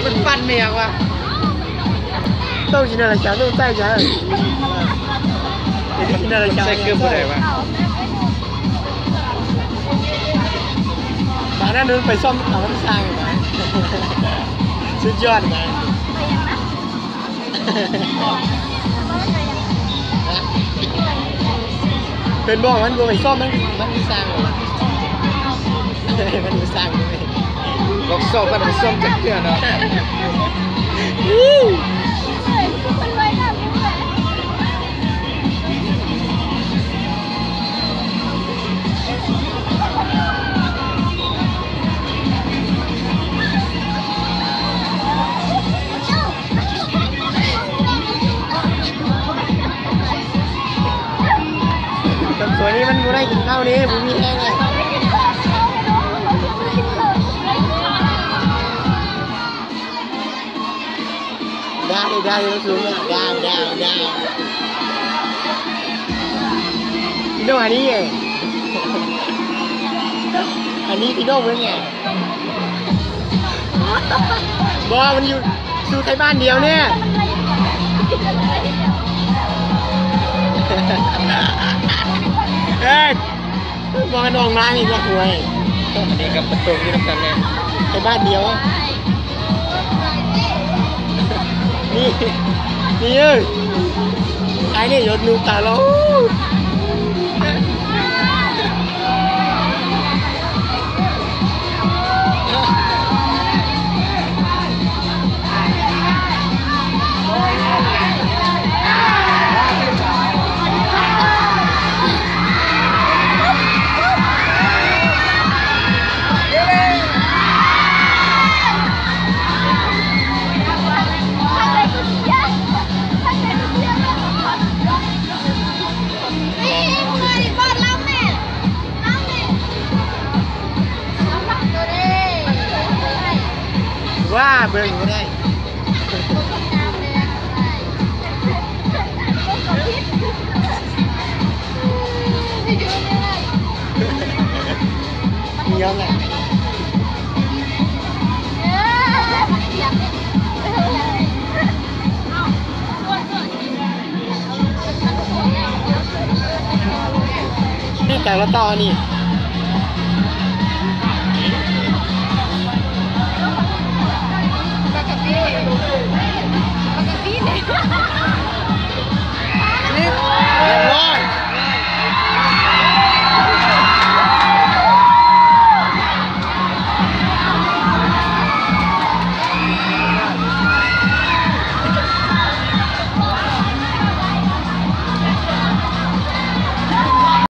มันฟันเมียว่ะต้องกินอะไรจ้าต้องใส่จ้ากินอะไรจ้าใส่เกลือผู้ใดวะมาหน้านู้นไปซ่อมเอาที่สร้างมาสุดยอดมาเป็นบอกมันไปซ่อมมันมีสร้างมันมีสร้างด้วยบอกส้มมันส้มจากเกลือเนาะสวยนี้มันไม่ได้กินข้าวนี้ผมมีแห้งเลยได้แล้วสูงอ่ะได้พี่โน่อันนี้ไงอันนี้พี่โน่เป็นไงบอกมันอยู่สู่ไทยบ้านเดียวเนี่ยเฮ้ยมองนองมาอีกแล้วหวยอันนี้กับประตูที่ทำกันเนี่ยไทยบ้านเดียวนี่เอ้ยไอ้เนี่ยยศนูตาโลว่าเบิ่งก็ได้มีย้อมแหละนี่ไก่ละต่อนี่